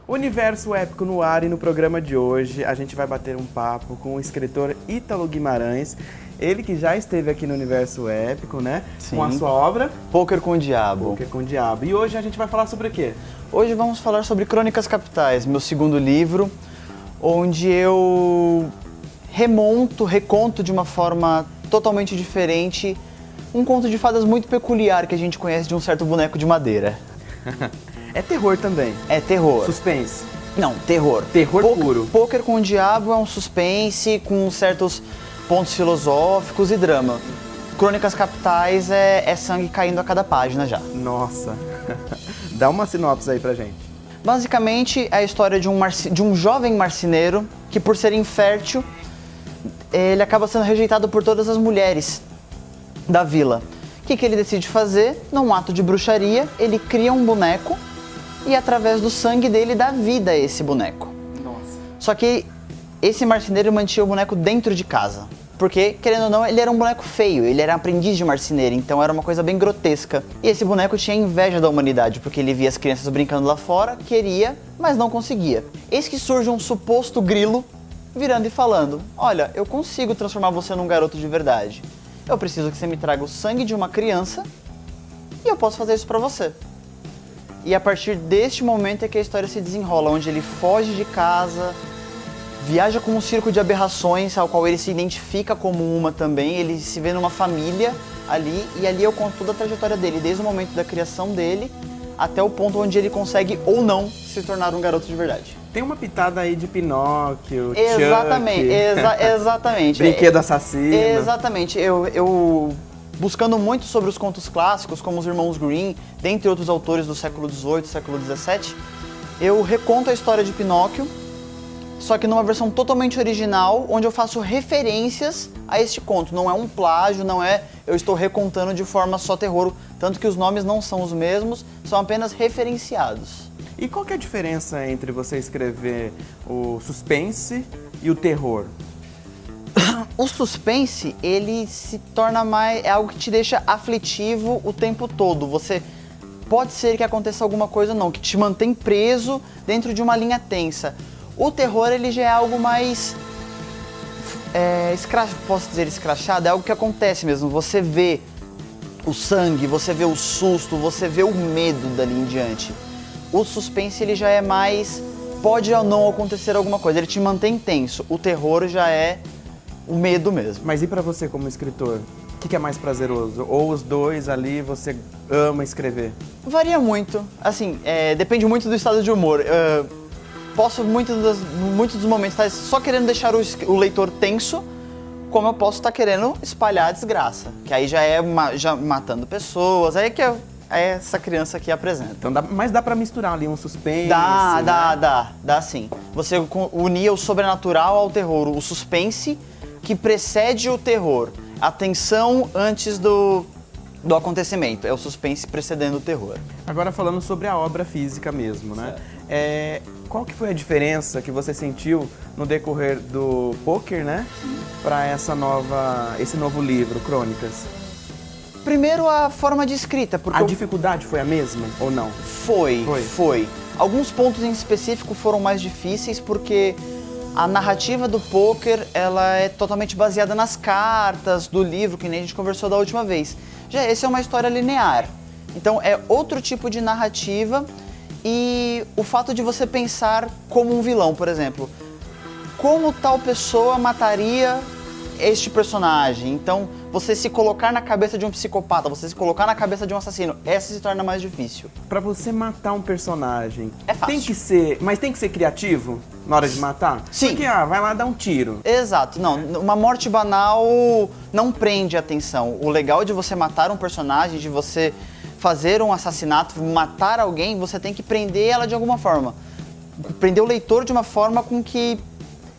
Universo Épico no ar, e no programa de hoje a gente vai bater um papo com o escritor Ítalo Guimarães, ele que já esteve aqui no Universo Épico, né? Sim. Com a sua obra Poker com o Diabo. Poker com o Diabo. E hoje a gente vai falar sobre o quê? Hoje vamos falar sobre Crônicas Capitais, meu segundo livro, onde eu reconto de uma forma totalmente diferente um conto de fadas muito peculiar que a gente conhece de um certo boneco de madeira. É terror também. É terror. Suspense. Não, terror. Terror puro. Poker com o Diabo é um suspense com certos pontos filosóficos e drama. Crônicas Capitais é sangue caindo a cada página já. Nossa. Dá uma sinopse aí pra gente. Basicamente é a história de um jovem marceneiro que, por ser infértil, ele acaba sendo rejeitado por todas as mulheres da vila. O que ele decide fazer? Num ato de bruxaria, ele cria um boneco e, através do sangue dele, dá vida a esse boneco. Nossa. Só que esse marceneiro mantinha o boneco dentro de casa. Porque, querendo ou não, ele era um boneco feio, ele era aprendiz de marceneiro, então era uma coisa bem grotesca. E esse boneco tinha inveja da humanidade, porque ele via as crianças brincando lá fora, queria, mas não conseguia. Eis que surge um suposto grilo, virando e falando: olha, eu consigo transformar você num garoto de verdade. Eu preciso que você me traga o sangue de uma criança e eu posso fazer isso pra você. E a partir deste momento é que a história se desenrola, onde ele foge de casa, viaja com um circo de aberrações, ao qual ele se identifica como uma também, ele se vê numa família ali, e ali eu conto toda a trajetória dele, desde o momento da criação dele, até o ponto onde ele consegue ou não se tornar um garoto de verdade. Tem uma pitada aí de Pinóquio, Exatamente, Chuck, exatamente. Brinquedo Assassino. Exatamente, eu buscando muito sobre os contos clássicos, como os Irmãos Grimm, dentre outros autores do século XVIII, século XVII, eu reconto a história de Pinóquio, só que numa versão totalmente original, onde eu faço referências a este conto. Não é um plágio, não é eu estou recontando de forma só terror, tanto que os nomes não são os mesmos, são apenas referenciados. E qual que é a diferença entre você escrever o suspense e o terror? O suspense, ele se torna mais... é algo que te deixa aflitivo o tempo todo. Você pode ser que aconteça alguma coisa ou não, que te mantém preso dentro de uma linha tensa. O terror, ele já é algo mais... posso dizer escrachado? É algo que acontece mesmo. Você vê o sangue, você vê o susto, você vê o medo dali em diante. O suspense, ele já é mais... pode ou não acontecer alguma coisa. Ele te mantém tenso. O terror já é o medo mesmo. Mas e pra você como escritor? O que é mais prazeroso? Ou os dois ali você ama escrever? Varia muito. Assim, depende muito do estado de humor. Posso, muitos dos momentos, estar só querendo deixar o leitor tenso, como eu posso estar querendo espalhar a desgraça. Que aí já é já matando pessoas, aí que é essa criança aqui apresenta. Então mas dá pra misturar ali um suspense? Dá sim. Você unia o sobrenatural ao terror, o suspense que precede o terror, a tensão antes do acontecimento, é o suspense precedendo o terror. Agora falando sobre a obra física mesmo, né? Qual que foi a diferença que você sentiu no decorrer do Poker, né? Para esse novo livro, Crônicas? Primeiro, a forma de escrita, porque... A dificuldade foi a mesma ou não? Foi. Alguns pontos em específico foram mais difíceis porque a narrativa do Poker, ela é totalmente baseada nas cartas do livro, que nem a gente conversou da última vez. Já essa é uma história linear, então é outro tipo de narrativa, e o fato de você pensar como um vilão, por exemplo, como tal pessoa mataria este personagem. Então, você se colocar na cabeça de um psicopata, você se colocar na cabeça de um assassino, essa se torna mais difícil. Pra você matar um personagem, é fácil. Mas tem que ser criativo na hora de matar? Sim. Porque, vai lá dar um tiro. Exato. Não, uma morte banal não prende a atenção. O legal de você matar um personagem, de você fazer um assassinato, matar alguém, você tem que prender ela de alguma forma. Prender o leitor de uma forma com que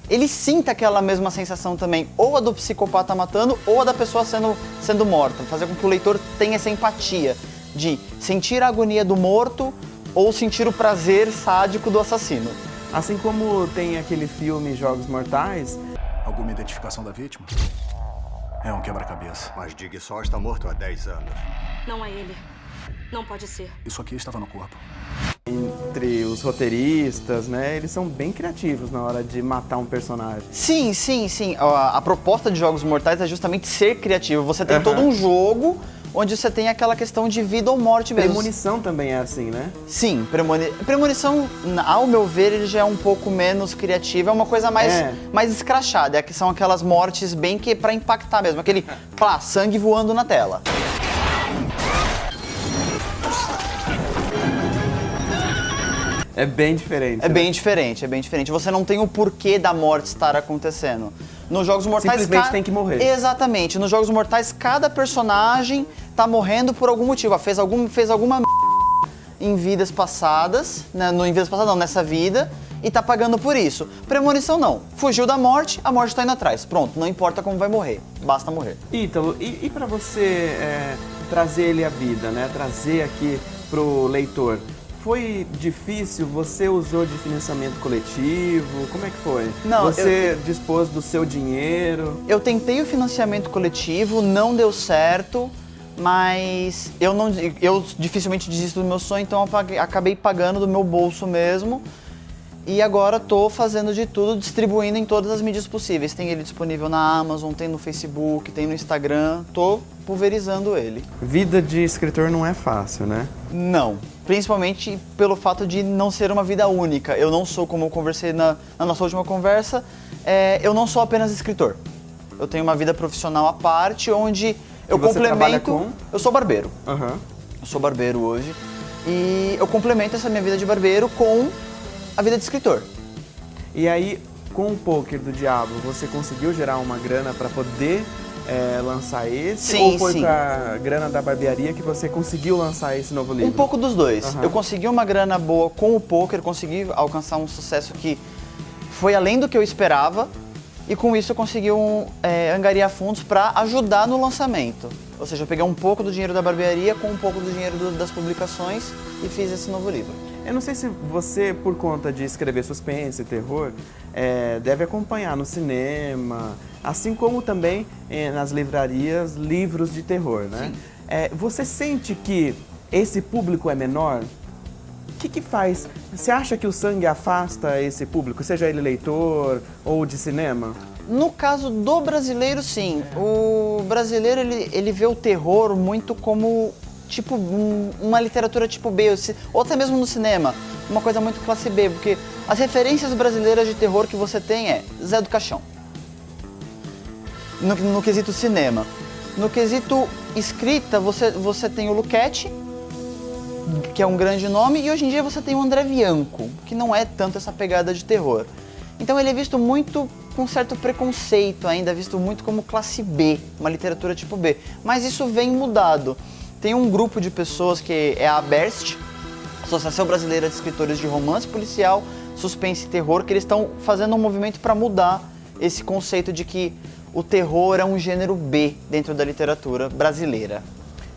ele sinta aquela mesma sensação também, ou a do psicopata matando, ou a da pessoa sendo morta. Fazer com que o leitor tenha essa empatia de sentir a agonia do morto ou sentir o prazer sádico do assassino. Assim como tem aquele filme Jogos Mortais. Alguma identificação da vítima? É um quebra-cabeça. Mas Jigsaw está morto há 10 anos. Não é ele. Não pode ser. Isso aqui estava no corpo. entre os roteiristas, né? Eles são bem criativos na hora de matar um personagem. Sim, sim, sim. A proposta de Jogos Mortais é justamente ser criativo. Você tem todo um jogo onde você tem aquela questão de vida ou morte mesmo. Premonição também é assim, né? Sim, Premonição, ao meu ver, ele já é um pouco menos criativo, é uma coisa mais escrachada, que são aquelas mortes bem que pra impactar mesmo, aquele, pá, sangue voando na tela. É bem diferente. É bem diferente, é bem diferente. Você não tem o porquê da morte estar acontecendo. Nos Jogos Mortais... Simplesmente tem que morrer. Exatamente. Nos Jogos Mortais, cada personagem tá morrendo por algum motivo. Fez alguma em vidas passadas, né? Em vidas passadas não, nessa vida, e tá pagando por isso. Premonição não. Fugiu da morte, a morte tá indo atrás. Pronto, não importa como vai morrer, basta morrer. Ítalo, e pra você trazer ele à vida, né? Trazer aqui pro leitor... Foi difícil? Você usou de financiamento coletivo? Como é que foi? Não, você dispôs do seu dinheiro? Eu tentei o financiamento coletivo, não deu certo, mas eu dificilmente desisto do meu sonho, então eu acabei pagando do meu bolso mesmo. E agora tô fazendo de tudo, distribuindo em todas as mídias possíveis. Tem ele disponível na Amazon, tem no Facebook, tem no Instagram. Tô pulverizando ele. Vida de escritor não é fácil, né? Não. Principalmente pelo fato de não ser uma vida única. Eu não sou, como eu conversei na nossa última conversa, eu não sou apenas escritor. Eu tenho uma vida profissional à parte, onde eu complemento... Eu sou barbeiro. Uhum. Eu sou barbeiro hoje. E eu complemento essa minha vida de barbeiro com a vida de escritor. E aí, com o Poker do Diabo, você conseguiu gerar uma grana para poder lançar esse? Sim, ou foi sim. com a grana da barbearia que você conseguiu lançar esse novo livro? Um pouco dos dois. Uhum. Eu consegui uma grana boa com o poker, consegui alcançar um sucesso que foi além do que eu esperava, e com isso eu consegui angariar fundos para ajudar no lançamento. Ou seja, eu peguei um pouco do dinheiro da barbearia com um pouco do dinheiro das publicações e fiz esse novo livro. Eu não sei se você, por conta de escrever suspense e terror, deve acompanhar no cinema, assim como também nas livrarias, livros de terror, né? Você sente que esse público é menor? O que faz? Você acha que o sangue afasta esse público, seja ele leitor ou de cinema? No caso do brasileiro, sim. O brasileiro, ele vê o terror muito como tipo uma literatura tipo B, ou até mesmo no cinema, uma coisa muito classe B, porque as referências brasileiras de terror que você tem é Zé do Caixão, no quesito cinema. No quesito escrita, você tem o Luquete, que é um grande nome, e hoje em dia você tem o André Bianco, que não é tanto essa pegada de terror. Então ele é visto muito com certo preconceito ainda, visto muito como classe B, uma literatura tipo B, mas isso vem mudado. Tem um grupo de pessoas que é a ABERST, Associação Brasileira de Escritores de Romance Policial, Suspense e Terror, que eles estão fazendo um movimento para mudar esse conceito de que o terror é um gênero B dentro da literatura brasileira.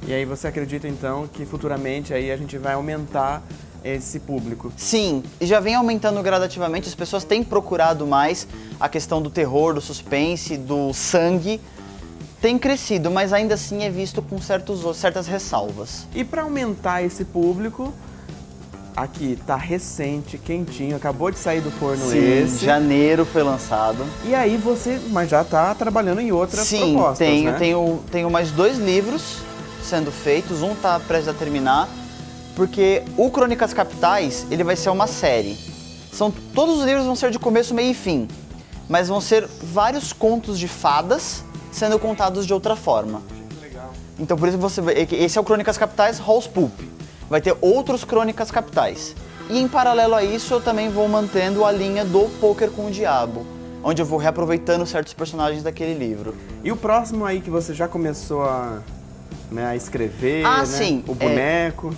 E aí você acredita então que futuramente aí a gente vai aumentar esse público? Sim, e já vem aumentando gradativamente, as pessoas têm procurado mais a questão do terror, do suspense, do sangue. Tem crescido, mas ainda assim é visto com certas ressalvas. E para aumentar esse público, aqui tá recente, quentinho, acabou de sair do forno. Sim, esse. janeiro foi lançado. E aí mas já tá trabalhando em outras propostas, né? Tenho mais 2 livros sendo feitos, um tá prestes a terminar, porque o Crônicas Capitais, ele vai ser uma série. Todos os livros vão ser de começo, meio e fim, mas vão ser vários contos de fadas sendo contados de outra forma. Legal. Então por isso esse é o Crônicas Capitais House Pulp. Vai ter outros Crônicas Capitais. E em paralelo a isso eu também vou mantendo a linha do Poker com o Diabo, onde eu vou reaproveitando certos personagens daquele livro. E o próximo aí que você já começou a escrever, né? Sim. O boneco.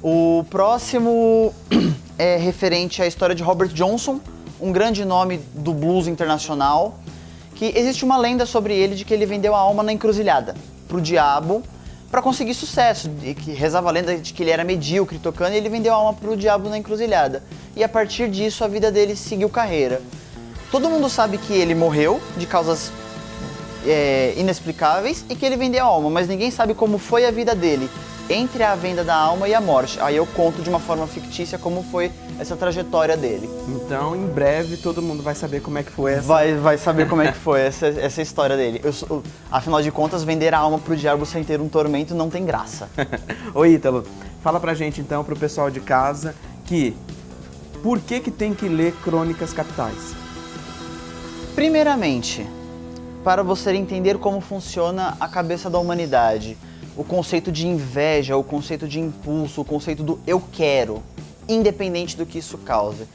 O próximo é referente à história de Robert Johnson, um grande nome do blues internacional, que existe uma lenda sobre ele de que ele vendeu a alma na encruzilhada pro diabo para conseguir sucesso, e que rezava a lenda de que ele era medíocre tocando e ele vendeu a alma pro diabo na encruzilhada. E a partir disso a vida dele seguiu carreira. Todo mundo sabe que ele morreu de causas inexplicáveis e que ele vendeu a alma, mas ninguém sabe como foi a vida dele entre a venda da alma e a morte. Aí eu conto de uma forma fictícia como foi essa trajetória dele. Então, em breve, todo mundo vai saber como é que foi essa... Vai saber como é que foi essa história dele. Afinal de contas, vender a alma pro diabo sem ter um tormento não tem graça. Ô Ítalo, fala pra gente então, pro pessoal de casa, por que tem que ler Crônicas Capitais? Primeiramente, para você entender como funciona a cabeça da humanidade, o conceito de inveja, o conceito de impulso, o conceito do eu quero, independente do que isso cause.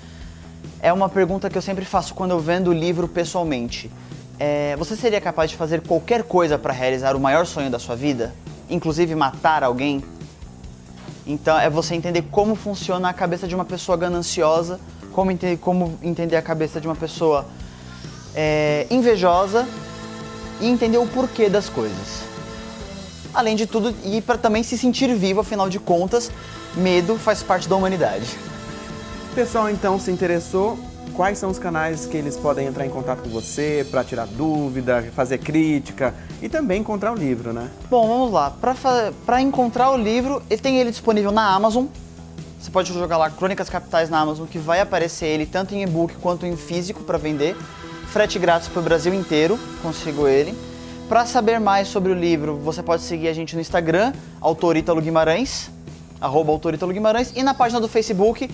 É uma pergunta que eu sempre faço quando eu vendo o livro pessoalmente. Você seria capaz de fazer qualquer coisa para realizar o maior sonho da sua vida? Inclusive matar alguém? Então é você entender como funciona a cabeça de uma pessoa gananciosa, como entender a cabeça de uma pessoa invejosa e entender o porquê das coisas. Além de tudo, e para também se sentir vivo, afinal de contas, medo faz parte da humanidade. O pessoal então se interessou, quais são os canais que eles podem entrar em contato com você para tirar dúvida, fazer crítica e também encontrar o livro, né? Bom, vamos lá. Para encontrar o livro, tem ele disponível na Amazon. Você pode jogar lá Crônicas Capitais na Amazon, que vai aparecer ele tanto em e-book quanto em físico para vender. Frete grátis para o Brasil inteiro, consigo ele. Para saber mais sobre o livro, você pode seguir a gente no Instagram, Autor Ítalo Guimarães, @Autor Ítalo Guimarães, e na página do Facebook,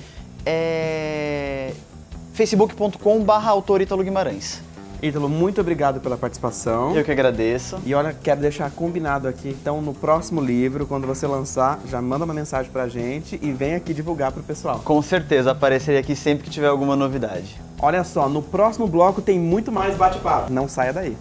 facebook.com/Autor Ítalo Guimarães. Ítalo, muito obrigado pela participação. Eu que agradeço. E olha, quero deixar combinado aqui, então, no próximo livro, quando você lançar, já manda uma mensagem pra gente e vem aqui divulgar pro pessoal. Com certeza, aparecerei aqui sempre que tiver alguma novidade. Olha só, no próximo bloco tem muito mais bate-papo. Não saia daí.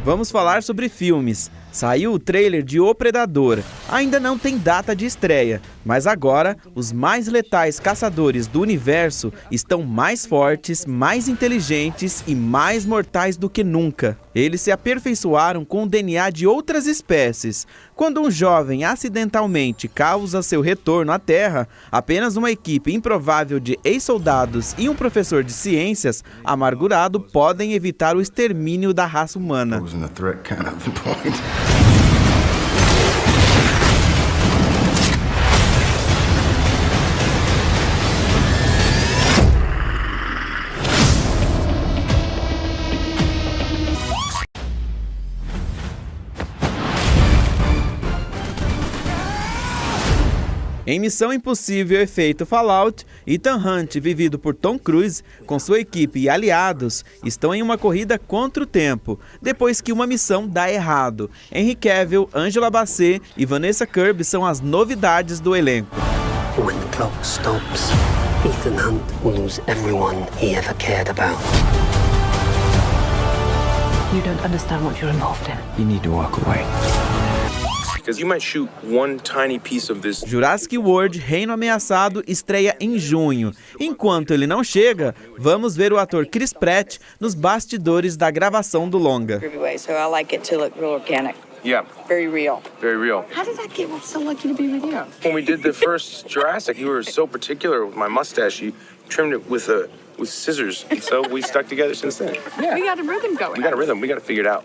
Vamos falar sobre filmes. Saiu o trailer de O Predador. Ainda não tem data de estreia, mas agora os mais letais caçadores do universo estão mais fortes, mais inteligentes e mais mortais do que nunca. Eles se aperfeiçoaram com o DNA de outras espécies. Quando um jovem acidentalmente causa seu retorno à Terra, apenas uma equipe improvável de ex-soldados e um professor de ciências amargurado podem evitar o extermínio da raça humana. Em Missão Impossível Efeito Fallout, Ethan Hunt, vivido por Tom Cruise, com sua equipe e aliados, estão em uma corrida contra o tempo, depois que uma missão dá errado. Henry Cavill, Angela Bassett e Vanessa Kirby são as novidades do elenco. When the clock stops, Ethan Hunt will lose everyone he ever cared about. You don't understand what you're involved in. You need to walk away. Because you might shoot one tiny piece of this. Jurassic World Reino Ameaçado estreia em junho. Enquanto ele não chega, vamos ver o ator Chris Pratt nos bastidores da gravação do longa. So I like it to look real organic. Yeah, Very real. very real. How did that get so lucky to be with you? When we did the first Jurassic, you were so particular with my mustache. You trimmed it with scissors, and so we stuck together since then. Yeah. We got a rhythm going. We got a rhythm. We got to figure it out.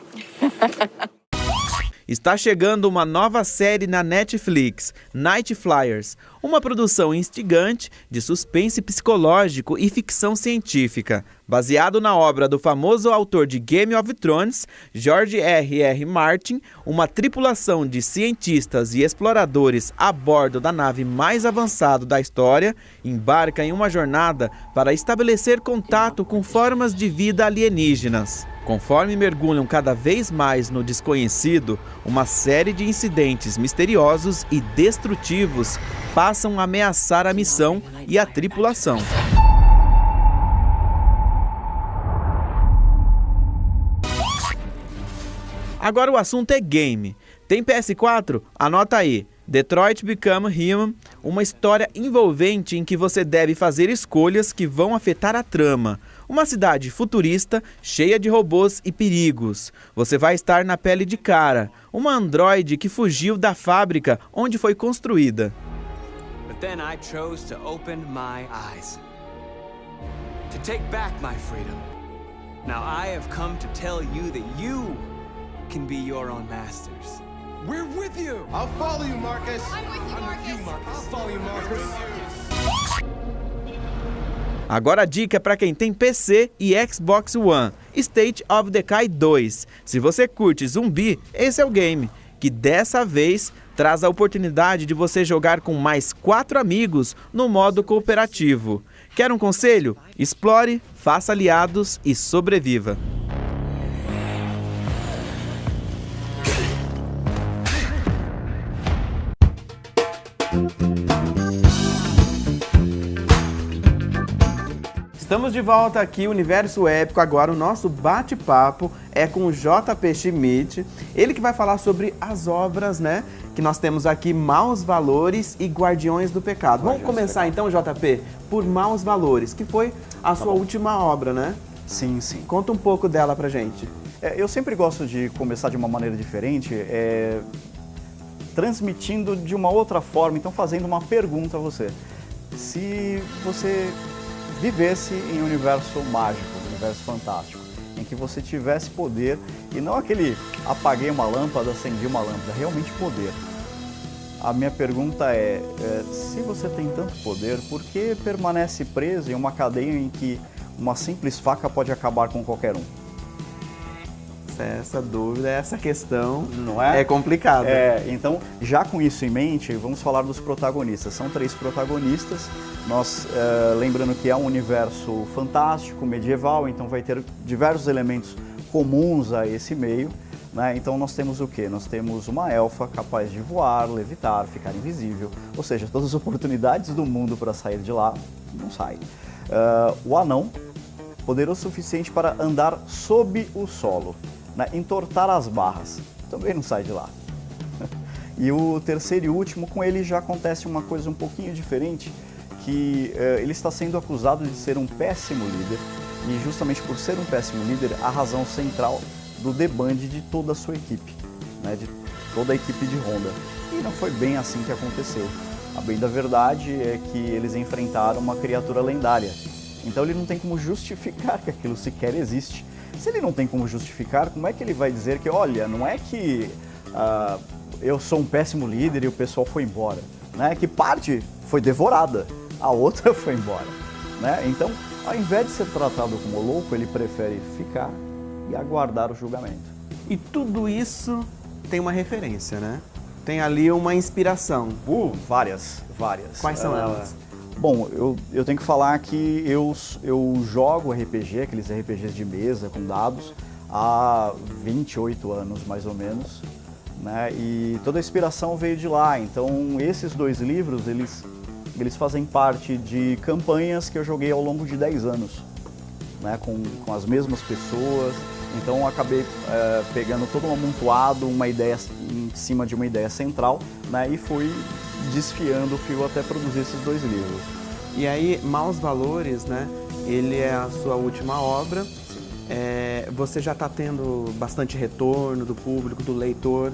Está chegando uma nova série na Netflix, Night Flyers, uma produção instigante de suspense psicológico e ficção científica, baseado na obra do famoso autor de Game of Thrones, George R.R. Martin. Uma tripulação de cientistas e exploradores a bordo da nave mais avançada da história embarca em uma jornada para estabelecer contato com formas de vida alienígenas. Conforme mergulham cada vez mais no desconhecido, uma série de incidentes misteriosos e destrutivos passam a ameaçar a missão e a tripulação. Agora o assunto é game. Tem PS4? Anota aí. Detroit Become Human, uma história envolvente em que você deve fazer escolhas que vão afetar a trama. Uma cidade futurista, cheia de robôs e perigos. Você vai estar na pele de Kara, uma androide que fugiu da fábrica onde foi construída. But then I chose to open my eyes. To take back my freedom. Now I have come to tell you that you can be your own masters. We're with you! I'll follow you, Marcus! I'm with you, Marcus! I'll follow you, Marcus! Agora a dica é para quem tem PC e Xbox One, State of Decay 2. Se você curte zumbi, esse é o game, que dessa vez traz a oportunidade de você jogar com mais 4 amigos no modo cooperativo. Quer um conselho? Explore, faça aliados e sobreviva. Estamos de volta aqui, Universo Épico. Agora o nosso bate-papo é com o JP Schmidt. Ele que vai falar sobre as obras, né? Que nós temos aqui, Maus Valores e Guardiões do Pecado. Vamos começar então, JP, por Maus Valores, que foi a sua última obra, né? Sim, sim. Conta um pouco dela pra gente. Eu sempre gosto de começar de uma maneira diferente, transmitindo de uma outra forma, então fazendo uma pergunta a você. Se você vivesse em um universo mágico, um universo fantástico, em que você tivesse poder, e não aquele apaguei uma lâmpada, acendi uma lâmpada, realmente poder. A minha pergunta se você tem tanto poder, por que permanece preso em uma cadeia em que uma simples faca pode acabar com qualquer um? Essa dúvida, essa questão não é complicada. Então, já com isso em mente, vamos falar dos protagonistas. São 3 protagonistas. Nós, lembrando que é um universo fantástico, medieval, então vai ter diversos elementos comuns a esse meio, né? Então nós temos o quê? Nós temos uma elfa capaz de voar, levitar, ficar invisível, ou seja, todas as oportunidades do mundo para sair de lá, não sai. O anão, poderoso o suficiente para andar sob o solo, né? Entortar as barras, também não sai de lá. E o terceiro e último, com ele já acontece uma coisa um pouquinho diferente, que ele está sendo acusado de ser um péssimo líder, e justamente por ser um péssimo líder, a razão central do deband de toda a sua equipe, né, de toda a equipe de Honda. E não foi bem assim que aconteceu. A bem da verdade é que eles enfrentaram uma criatura lendária, então ele não tem como justificar que aquilo sequer existe. Se ele não tem como justificar, como é que ele vai dizer que, olha, não é que eu sou um péssimo líder e o pessoal foi embora, né? Que parte foi devorada, a outra foi embora, né? Então, ao invés de ser tratado como louco, ele prefere ficar e aguardar o julgamento. E tudo isso tem uma referência, né? Tem ali uma inspiração. Várias. Quais são elas? Bom, eu tenho que falar que eu jogo RPG, aqueles RPGs de mesa com dados, há 28 anos mais ou menos, né? E toda a inspiração veio de lá. Então esses 2 livros, eles fazem parte de campanhas que eu joguei ao longo de 10 anos, né? Com as mesmas pessoas. Então eu acabei pegando todo um amontoado, uma ideia em cima de uma ideia central, né? E fui desfiando o fio até produzir esses 2 livros. E aí, Maus Valores, né? Ele é a sua última obra. Você já está tendo bastante retorno do público, do leitor?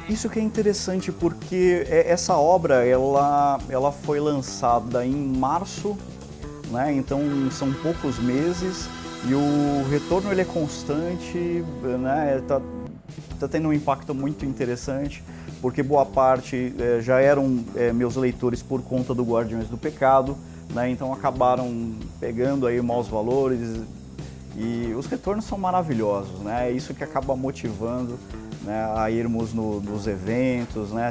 Isso que é interessante, porque essa obra ela foi lançada em março, né? Então são poucos meses e o retorno ele é constante, né? Tá tendo um impacto muito interessante, porque boa parte já eram meus leitores por conta do Guardiões do Pecado, né? Então acabaram pegando aí Maus Valores e os retornos são maravilhosos, né? É isso que acaba motivando, né, a irmos nos eventos, né?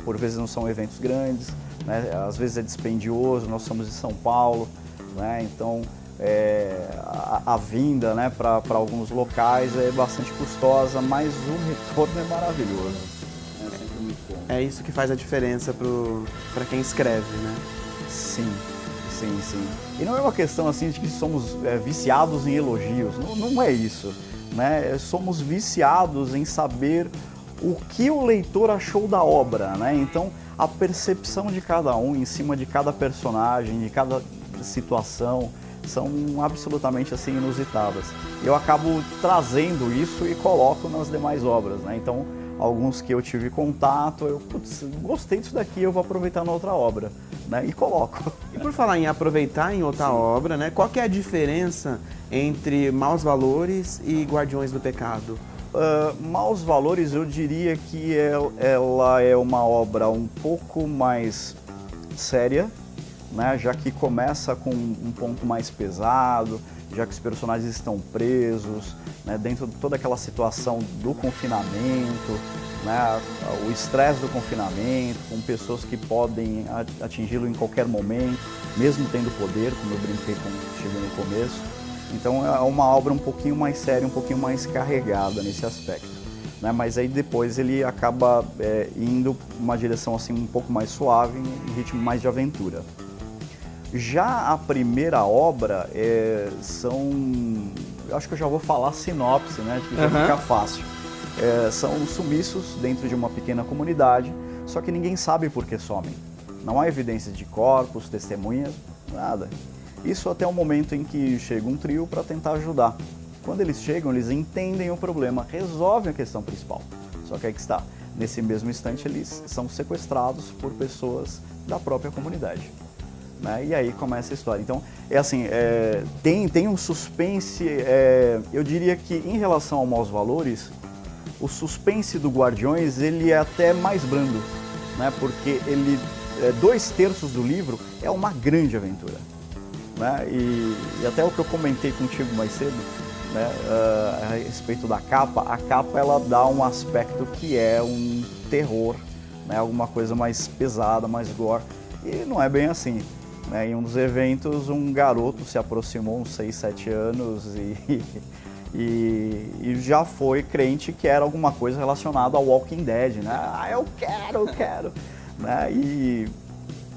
Por vezes não são eventos grandes, né? Às vezes é dispendioso, nós somos de São Paulo, né? Então a vinda, né, para alguns locais é bastante custosa, mas o retorno é maravilhoso. É sempre muito bom. É isso que faz a diferença para quem escreve, né? Sim. E não é uma questão assim de que somos viciados em elogios, não é isso, né? Somos viciados em saber o que o leitor achou da obra, né? Então a percepção de cada um em cima de cada personagem, de cada situação, são absolutamente assim inusitadas. Eu acabo trazendo isso e coloco nas demais obras, né? Então, alguns que eu tive contato, eu gostei disso daqui, eu vou aproveitar na outra obra, né? E coloco. E por falar em aproveitar em outra obra, né? Qual que é a diferença entre Maus Valores e Guardiões do Pecado? Maus Valores, eu diria que ela é uma obra um pouco mais séria, né? Já que começa com um ponto mais pesado, já que os personagens estão presos, né? Dentro de toda aquela situação do confinamento, né? O estresse do confinamento, com pessoas que podem atingi-lo em qualquer momento, mesmo tendo poder, como eu brinquei quando cheguei no começo. Então é uma obra um pouquinho mais séria, um pouquinho mais carregada nesse aspecto, né? Mas aí depois ele acaba indo uma direção assim um pouco mais suave, em ritmo mais de aventura. Já a primeira obra eu acho que eu já vou falar sinopse, né? Que vai ficar fácil. São sumiços dentro de uma pequena comunidade, só que ninguém sabe por que somem. Não há evidências de corpos, testemunhas, nada. Isso até o momento em que chega um trio para tentar ajudar. Quando eles chegam, eles entendem o problema, resolvem a questão principal. Só que aí que está, nesse mesmo instante eles são sequestrados por pessoas da própria comunidade, né? E aí começa a história. Então, tem um suspense, eu diria que em relação ao Maus Valores, o suspense do Guardiões ele é até mais brando, né? Porque 2/3 do livro é uma grande aventura, né? E até o que eu comentei contigo mais cedo, né? A respeito da capa, a capa ela dá um aspecto que é um terror, né? Alguma coisa mais pesada, mais gore, e não é bem assim, né? Em um dos eventos um garoto se aproximou, uns 6, 7 anos, e já foi crente que era alguma coisa relacionada ao Walking Dead, né? Ah, eu quero, né?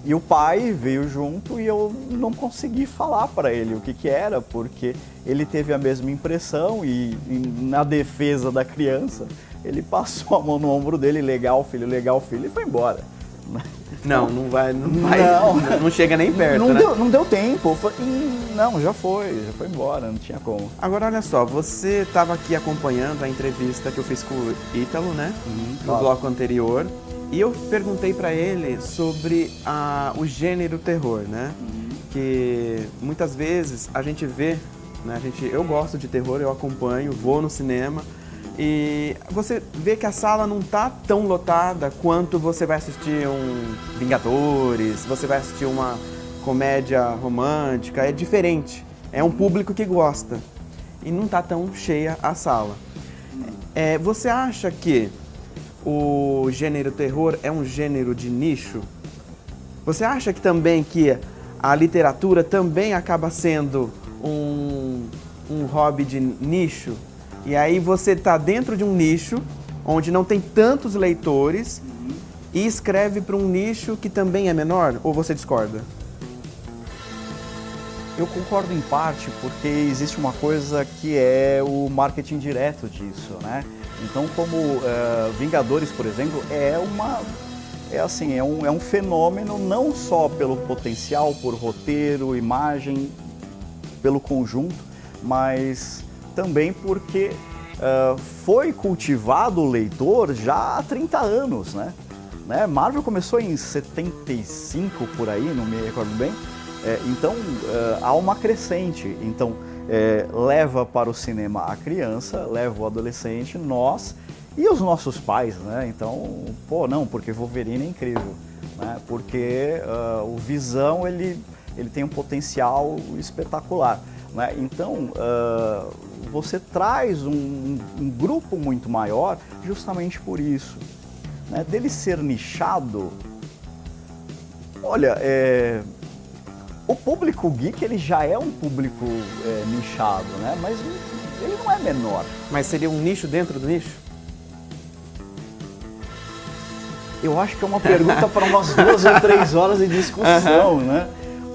E o pai veio junto e eu não consegui falar para ele o que era, porque ele teve a mesma impressão e na defesa da criança, ele passou a mão no ombro dele, legal filho, e foi embora. Não chega nem perto, né? Não deu tempo, já foi embora, não tinha como. Agora olha só, você estava aqui acompanhando a entrevista que eu fiz com o Ítalo, né? No bloco anterior. E eu perguntei para ele sobre o gênero terror, né? Que muitas vezes a gente vê, né? Eu gosto de terror, eu acompanho, vou no cinema e você vê que a sala não tá tão lotada quanto você vai assistir um Vingadores, você vai assistir uma comédia romântica, é diferente. É um público que gosta e não tá tão cheia a sala. Você acha que o gênero terror é um gênero de nicho? Você acha que também que a literatura também acaba sendo um hobby de nicho? E aí você está dentro de um nicho onde não tem tantos leitores e escreve para um nicho que também é menor? Ou você discorda? Eu concordo em parte, porque existe uma coisa que é o marketing direto disso, né? Então, como Vingadores, por exemplo, é um fenômeno não só pelo potencial, por roteiro, imagem, pelo conjunto, mas também porque foi cultivado o leitor já há 30 anos, né? Marvel começou em 75, por aí, não me recordo bem. Então, há uma crescente. Então, leva para o cinema a criança, leva o adolescente, nós e os nossos pais, né? Então, porque Wolverine é incrível, né? Porque o Visão, ele tem um potencial espetacular, né? Então, você traz um grupo muito maior justamente por isso, né? Dele ser nichado, olha, o público geek ele já é um público nichado, né? Mas ele não é menor. Mas seria um nicho dentro do nicho? Eu acho que é uma pergunta para umas 2 ou 3 horas de discussão, né?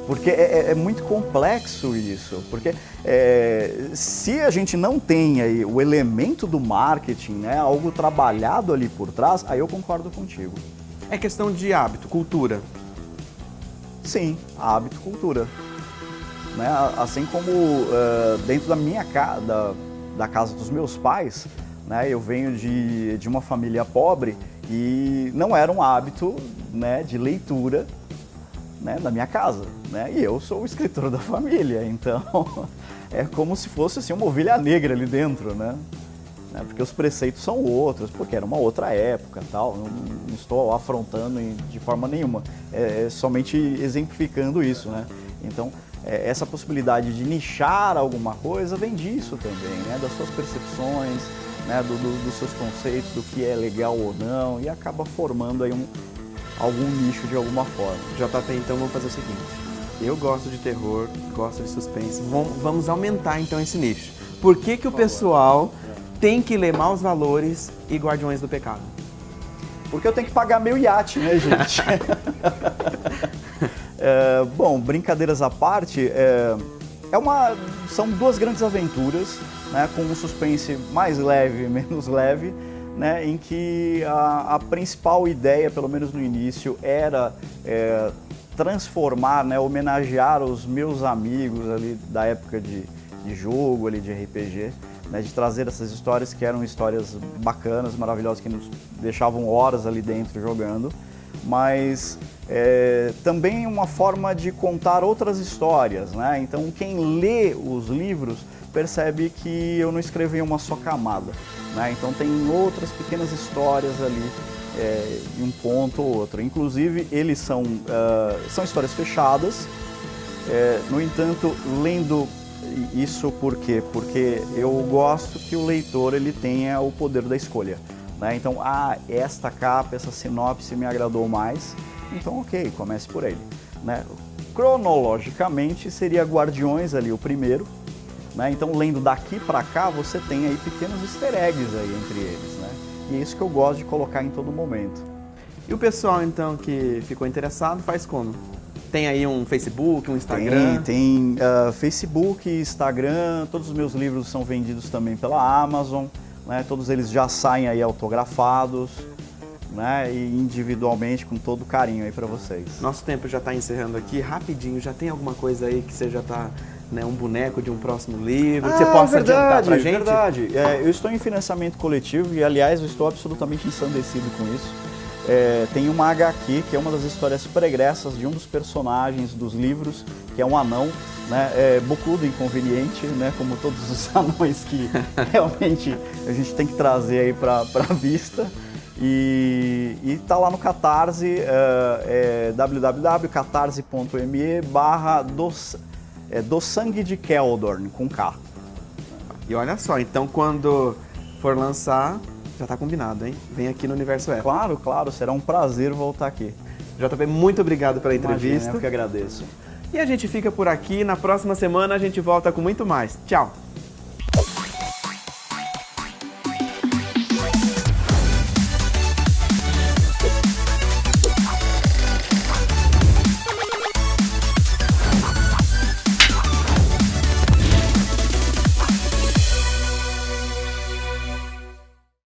Porque é muito complexo isso. Porque se a gente não tem aí o elemento do marketing, né? Algo trabalhado ali por trás, aí eu concordo contigo. É questão de hábito, cultura. Sim, hábito, cultura. né? Assim como dentro da minha da casa dos meus pais, né? Eu venho de uma família pobre e não era um hábito, né, de leitura, né, na minha casa, né? E eu sou o escritor da família, então é como se fosse assim, uma ovelha negra ali dentro, né? Porque os preceitos são outros, porque era uma outra época, tal. Não estou afrontando de forma nenhuma, é somente exemplificando isso, né? Então, essa possibilidade de nichar alguma coisa vem disso também, né? Das suas percepções, né? Dos seus conceitos, do que é legal ou não, e acaba formando aí algum nicho de alguma forma. JP, então vamos fazer o seguinte, eu gosto de terror, gosto de suspense, vamos aumentar então esse nicho. Por que o pessoal tem que ler Maus Valores e Guardiões do Pecado? Porque eu tenho que pagar meu iate, né, gente? Bom, brincadeiras à parte, são duas grandes aventuras, né, com um suspense mais leve e menos leve, né, em que a principal ideia, pelo menos no início, era transformar, né, homenagear os meus amigos ali da época de jogo, ali de RPG, né, de trazer essas histórias que eram histórias bacanas, maravilhosas, que nos deixavam horas ali dentro jogando, mas também uma forma de contar outras histórias, né? Então quem lê os livros percebe que eu não escrevi uma só camada, né? Então tem outras pequenas histórias ali, em um ponto ou outro. Inclusive eles são histórias fechadas, no entanto, lendo isso por quê? Porque eu gosto que o leitor ele tenha o poder da escolha, né? Então, esta capa, essa sinopse me agradou mais, então ok, comece por ele, né? Cronologicamente seria Guardiões ali o primeiro, né? Então lendo daqui para cá você tem aí pequenos easter eggs aí entre eles, né? E é isso que eu gosto de colocar em todo momento. E o pessoal então que ficou interessado faz como? Tem aí um Facebook, um Instagram? Tem Facebook, Instagram, todos os meus livros são vendidos também pela Amazon, né? Todos eles já saem aí autografados, né? E individualmente, com todo carinho aí para vocês. Nosso tempo já está encerrando aqui, rapidinho, já tem alguma coisa aí que você já está, né, um boneco de um próximo livro, que você possa adiantar pra gente? Verdade, eu estou em financiamento coletivo e, aliás, eu estou absolutamente ensandecido com isso. Tem uma HQ, que é uma das histórias pregressas de um dos personagens dos livros, que é um anão, né, bocudo, inconveniente, né, como todos os anões que realmente a gente tem que trazer aí para a vista. E tá lá no Catarse, www.catarse.me/do sangue de Keldorn, com K. E olha só, então quando for lançar, já tá combinado, hein? Vem aqui no Universo Épico. Claro, claro, será um prazer voltar aqui. JP, muito obrigado pela entrevista. Imagina, eu que agradeço. E a gente fica por aqui, na próxima semana a gente volta com muito mais. Tchau!